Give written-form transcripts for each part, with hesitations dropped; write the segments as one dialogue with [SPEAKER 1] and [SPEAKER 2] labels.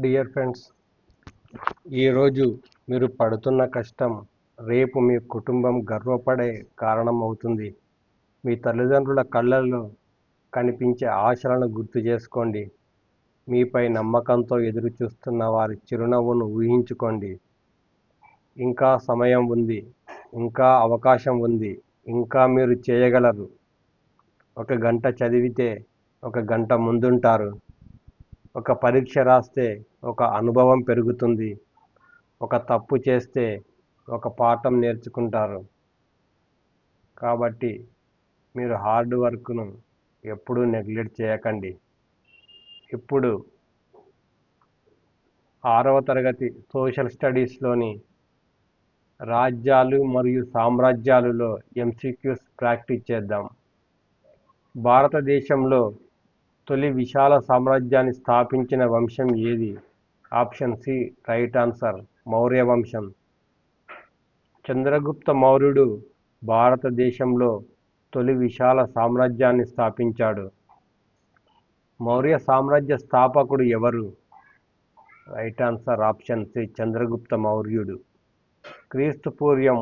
[SPEAKER 1] Dear friends, ఈరోజు మీరు పడుతున్న కష్టం రేపు మీ కుటుంబం గర్వపడే కారణం అవుతుంది. మీ తల్లిదండ్రుల కళ్ళల్లో కనిపించే ఆశలను గుర్తు చేసుకోండి. మీపై నమ్మకంతో ఎదురు చూస్తున్న వారి చిరునవ్వును ఊహించుకోండి. ఇంకా సమయం ఉంది, ఇంకా అవకాశం ఉంది, ఇంకా మీరు చేయగలరు. ఒక గంట చదివితే ఒక గంట ముందుంటారు. ఒక పరీక్ష రాస్తే ఒక అనుభవం పెరుగుతుంది. ఒక తప్పు చేస్తే ఒక పాఠం నేర్చుకుంటారు. కాబట్టి మీరు హార్డ్ వర్క్ను ఎప్పుడూ నెగ్లెక్ట్ చేయకండి. ఇప్పుడు 6వ తరగతి సోషల్ స్టడీస్లోని రాజ్యాలు మరియు సామ్రాజ్యాలులో ఎంసీక్యూస్ ప్రాక్టీస్ చేద్దాం. భారతదేశంలో తొలి విశాల సామ్రాజ్యాన్ని స్థాపించిన వంశం ఏది? Option C right answer, Maurya వంశం. చంద్రగుప్త మౌర్యుడు భారతదేశంలో తొలి విశాల సామ్రాజ్యాన్ని స్థాపించాడు. మౌర్య సామ్రాజ్య స్థాపకుడు ఎవరు? Right answer option C Chandragupta మౌర్యుడు. క్రీస్తు పూర్వం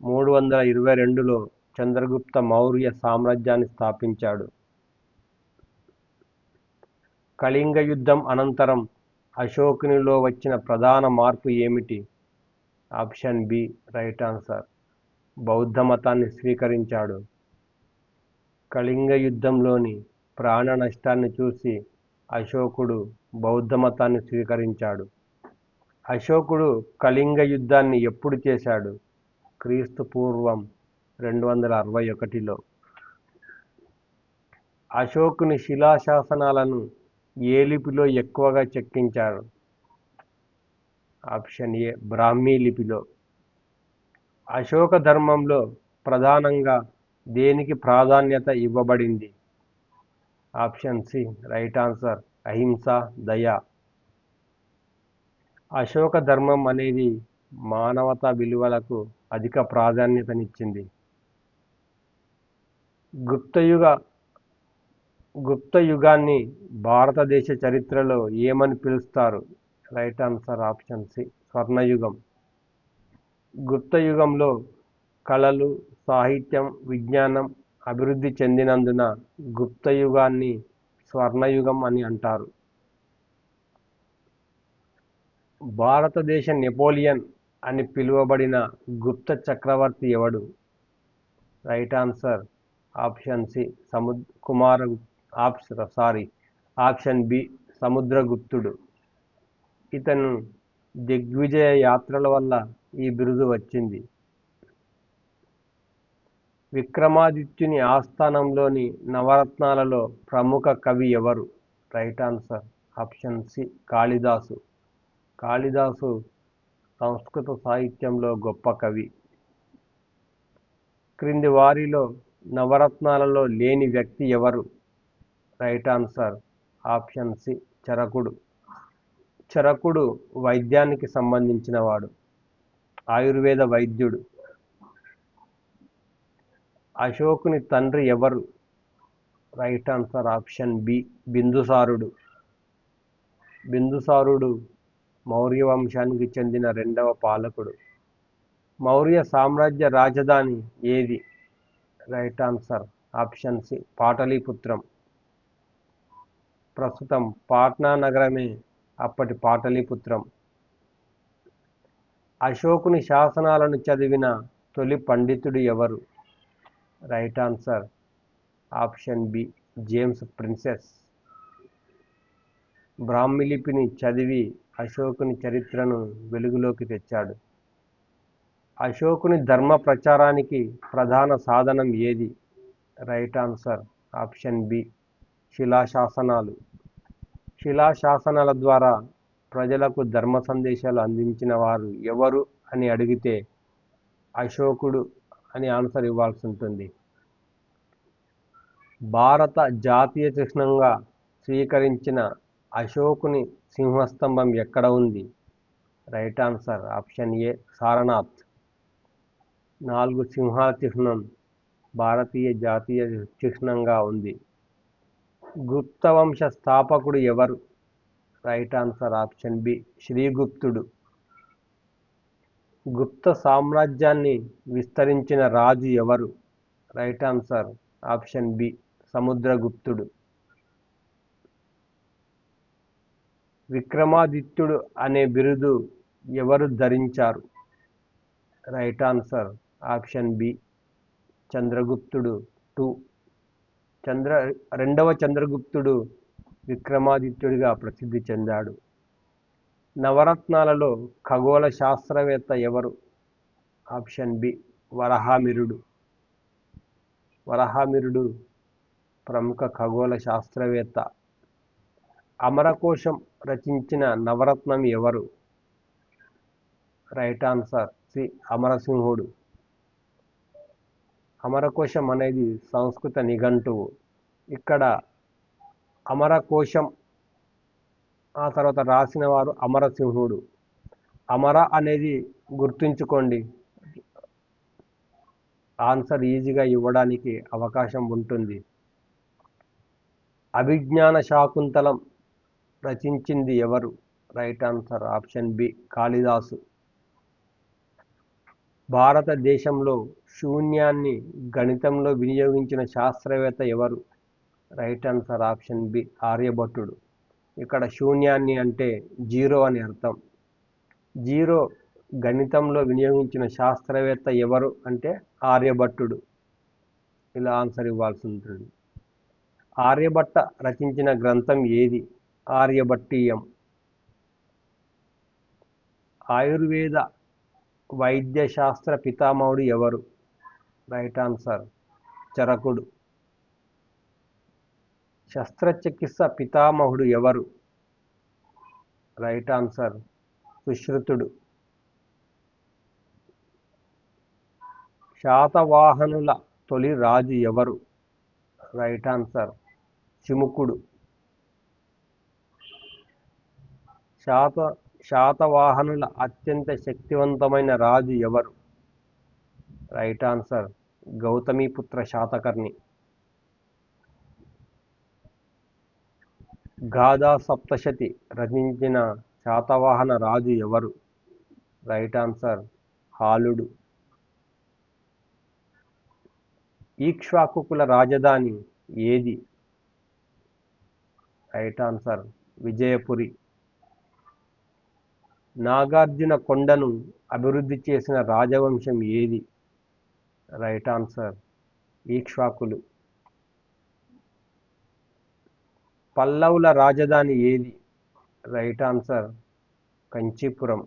[SPEAKER 1] 322లో చంద్రగుప్త మౌర్య సామ్రాజ్యాన్ని స్థాపించాడు. కళింగ యుద్ధం అనంతరం అశోకునిలో వచ్చిన ప్రధాన మార్పు ఏమిటి? ఆప్షన్ బి రైట్ ఆన్సర్, బౌద్ధ మతాన్ని స్వీకరించాడు. కళింగ యుద్ధంలోని ప్రాణ నష్టాన్ని చూసి అశోకుడు బౌద్ధ మతాన్ని స్వీకరించాడు. అశోకుడు కళింగ యుద్ధాన్ని ఎప్పుడు చేశాడు? క్రీస్తు పూర్వం 261లో. అశోకుని శిలాశాసనాలను ఏ లిపిలో ఎక్కువగా చెక్కించారు? ఆప్షన్ ఏ బ్రాహ్మీ లిపిలో. అశోక ధర్మంలో ప్రధానంగా దేనికి ప్రాధాన్యత ఇవ్వబడింది? ఆప్షన్ సి రైట్ ఆన్సర్ అహింస, దయ. అశోక ధర్మం అనేది మానవతా విలువలకు అధిక ప్రాధాన్యతనిచ్చింది. గుప్త యుగాన్ని భారతదేశ చరిత్రలో ఏమని పిలుస్తారు? రైట్ ఆన్సర్ ఆప్షన్ సి స్వర్ణయుగం. గుప్త యుగంలో కళలు, సాహిత్యం, విజ్ఞానం అభివృద్ధి చెందినందున గుప్త యుగాన్ని స్వర్ణయుగం అని అంటారు. భారతదేశ నెపోలియన్ అని పిలువబడిన గుప్త చక్రవర్తి ఎవడు? Right answer option C option B సముద్రగుప్తుడు. ఇతను దిగ్విజయ యాత్రల వల్ల ఈ బిరుదు వచ్చింది. విక్రమాదిత్యుని ఆస్థానంలోని నవరత్నాలలో ప్రముఖ కవి ఎవరు? Right answer option C Kalidasa. Kalidasa సంస్కృత సాహిత్యంలో గొప్ప కవి. క్రింది వారిలో నవరత్నాలలో లేని వ్యక్తి ఎవరు? రైట్ ఆన్సర్ ఆప్షన్ సి చరకుడు. చరకుడు వైద్యానికి సంబంధించినవాడు, ఆయుర్వేద వైద్యుడు. అశోకుని తండ్రి ఎవరు? రైట్ ఆన్సర్ ఆప్షన్ బి బిందుసారుడు. బిందుసారుడు మౌర్య వంశానికి చెందిన రెండవ పాలకుడు. మౌర్య సామ్రాజ్య రాజధాని ఏది? రైట్ ఆన్సర్ ఆప్షన్ సి పాటలీపుత్రం. ప్రస్తుతం పాట్నా నగరమే అప్పటి పాటలీపుత్రం. అశోకుని శాసనాలను చదివిన తొలి పండితుడు ఎవరు? Right answer option B James Prinsep. Brahmi లిపిని చదివి అశోకుని చరిత్రను వెలుగులోకి తెచ్చాడు. అశోకుని ధర్మ ప్రచారానికి ప్రధాన సాధనం ఏది? రైట్ ఆన్సర్ ఆప్షన్ బి శిలాశాసనాలు. శిలాశాసనాల ద్వారా ప్రజలకు ధర్మ సందేశాలు అందించిన వారు ఎవరు అని అడిగితే అశోకుడు అని ఆన్సర్ ఇవ్వాల్సి ఉంటుంది. భారత జాతీయ చిహ్నంగా స్వీకరించిన అశోకుని సింహస్తంభం ఎక్కడ ఉంది? Right answer option A Sarnath. 4 సింహాల చిహ్నం భారతీయ జాతీయ చిహ్నంగా ఉంది. గుప్త వంశ స్థాపకుడు ఎవరు? రైట్ ఆన్సర్ ఆప్షన్ బి శ్రీగుప్తుడు. గుప్త సామ్రాజ్యాన్ని విస్తరించిన రాజు ఎవరు? రైట్ ఆన్సర్ ఆప్షన్ బి సముద్రగుప్తుడు. విక్రమాదిత్యుడు అనే బిరుదు ఎవరు ధరించారు? రైట్ ఆన్సర్ ఆప్షన్ బి చంద్రగుప్తుడు 2. రెండవ చంద్రగుప్తుడు విక్రమాదిత్యుడిగా ప్రసిద్ధి చెందాడు. నవరత్నాలలో ఖగోళ శాస్త్రవేత్త ఎవరు? Option B వరహామిరుడు. వరహామిరుడు ప్రముఖ ఖగోళ శాస్త్రవేత్త. అమరకోశం రచించిన నవరత్నం ఎవరు? రైట్ ఆన్సర్ సి అమరసింహుడు. అమరకోశం అనేది సంస్కృత నిఘంటువు. ఇక్కడ అమరకోశం ఆ తర్వాత రాసిన వారు అమరసింహుడు. అమర అనేది గుర్తుంచుకోండి, ఆన్సర్ ఈజీగా ఇవ్వడానికి అవకాశం ఉంటుంది. అభిజ్ఞాన శాకుంతలం రచించింది ఎవరు? Right answer option B Kalidasa. భారతదేశంలో శూన్యాన్ని గణితంలో వినియోగించిన శాస్త్రవేత్త ఎవరు? రైట్ ఆన్సర్ ఆప్షన్ బి ఆర్యభట్టుడు. ఇక్కడ శూన్యాన్ని అంటే జీరో అని అర్థం. జీరో గణితంలో వినియోగించిన శాస్త్రవేత్త ఎవరు అంటే ఆర్యభట్టుడు. ఇలా ఆన్సర్ ఇవ్వాల్సి ఉంటుంది. ఆర్యభట్ట రచించిన గ్రంథం ఏది? ఆర్యభట్టీయం. ఆయుర్వేద వైద్య శాస్త్ర పితామహుడు ఎవరు? రైట్ ఆన్సర్ చరకుడు. శస్త్రచికిత్స పితామహుడు ఎవరు? రైట్ ఆన్సర్ సుశ్రుతుడు. శాతవాహనుల తొలి రాజు ఎవరు? రైట్ ఆన్సర్ చిముకుడు. శాతవాహనుల అత్యంత శక్తివంతమైన రాజు ఎవరు? Right answer Gautamiputra Satakarni. గాథా సప్తశతి రచించిన శాతవాహన రాజు ఎవరు? Right answer హాలుడు. ఈక్ష్వాకుల రాజధాని ఏది? Right answer Vijayapuri. నాగార్జున కొండను అభివృద్ధి చేసిన రాజవంశం ఏది? Right answer ఈక్ష్వాకులు. పల్లవుల రాజధాని ఏది? Right answer Kanchipuram.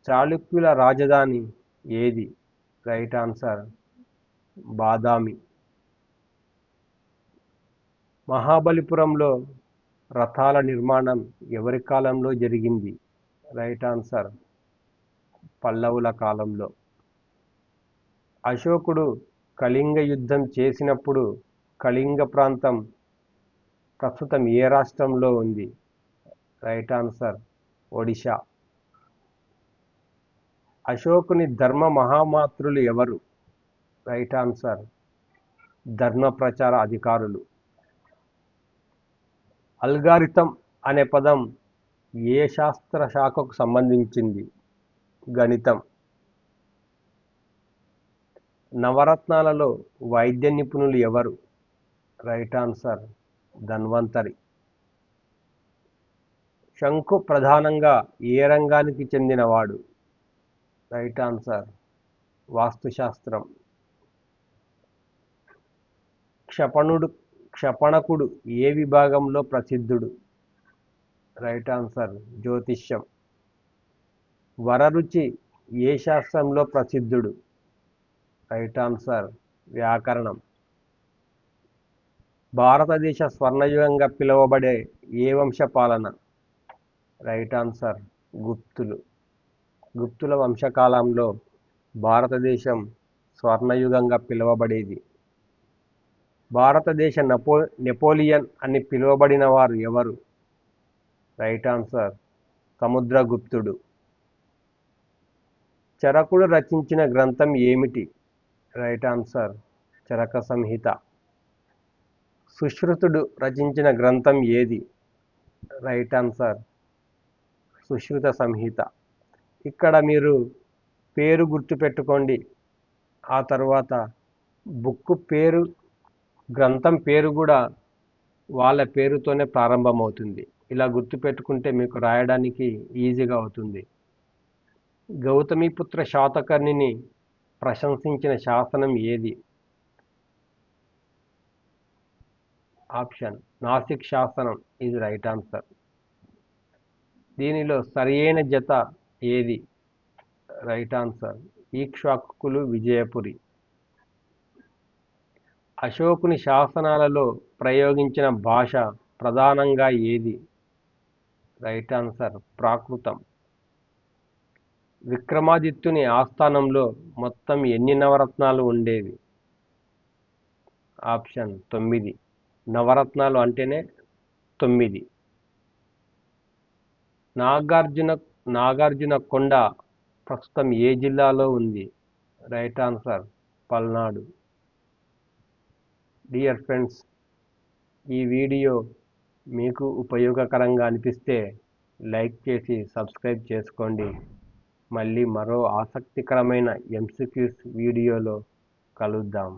[SPEAKER 1] చాళుక్యుల రాజధాని ఏది? Right answer Badami. మహాబలిపురంలో రథాల నిర్మాణం ఎవరి కాలంలో జరిగింది? రైట్ ఆన్సర్ పల్లవుల కాలంలో. అశోకుడు కళింగ యుద్ధం చేసినప్పుడు కళింగ ప్రాంతం ప్రస్తుతం ఏ రాష్ట్రంలో ఉంది? Right answer Odisha. అశోకుని ధర్మ మహామాత్రులు ఎవరు? రైట్ ఆన్సర్ ధర్మ ప్రచార అధికారులు. అల్గారిథం అనే పదం ఏ శాస్త్ర శాఖకు సంబంధించింది? గణితం. నవరత్నాలలో వైద్య నిపుణులు ఎవరు? Right answer Dhanvantari. శంఖు ప్రధానంగా ఏ రంగానికి చెందినవాడు? రైట్ ఆన్సర్ వాస్తుశాస్త్రం. క్షపణకుడు ఏ విభాగంలో ప్రసిద్ధుడు? రైట్ ఆన్సర్ జ్యోతిష్యం. వరరుచి ఏ శాస్త్రంలో ప్రసిద్ధుడు? రైట్ ఆన్సర్ వ్యాకరణం. భారతదేశ స్వర్ణయుగంగా పిలువబడే ఏ వంశ పాలన? రైట్ ఆన్సర్ గుప్తులు. గుప్తుల వంశకాలంలో భారతదేశం స్వర్ణయుగంగా పిలువబడేది. భారతదేశ నెపోలియన్ అని పిలువబడిన వారు ఎవరు? Right answer సముద్రగుప్తుడు. చరకుడు రచించిన గ్రంథం ఏమిటి? రైట్ ఆన్సర్ చరక సంహిత. సుశ్రుతుడు రచించిన గ్రంథం ఏది? రైట్ ఆన్సర్ సుశ్రుత సంహిత. ఇక్కడ మీరు పేరు గుర్తుపెట్టుకోండి. ఆ తర్వాత బుక్ పేరు, గ్రంథం పేరు కూడా వాళ్ళ పేరుతోనే ప్రారంభమవుతుంది. ఇలా గుర్తుపెట్టుకుంటే మీకు రాయడానికి ఈజీగా అవుతుంది. గౌతమిపుత్ర శాతకర్ణిని ప్రశంసించిన శాసనం ఏది? ఆప్షన్ నాసిక్ శాసనం ఇది రైట్ ఆన్సర్. దీనిలో సరియైన జత ఏది? రైట్ ఆన్సర్ ఈక్ష్వాకులు విజయపురి. అశోకుని శాసనాలలో ప్రయోగించిన భాష ప్రధానంగా ఏది? రైట్ ఆన్సర్ ప్రాకృతం. విక్రమాదిత్యుని ఆస్థానంలో మొత్తం ఎన్ని నవరత్నాలు ఉండేవి? ఆప్షన్ 9. నవరత్నాలు అంటేనే 9. నాగార్జున కొండ ప్రస్తుతం ఏ జిల్లాలో ఉంది? Right answer Palnadu. Dear friends, ఈ వీడియో మీకు ఉపయోగకరంగా అనిపిస్తే లైక్ చేసి సబ్స్క్రైబ్ చేసుకోండి. మళ్ళీ మరో ఆసక్తికరమైన MCQs వీడియోలో కలుద్దాం.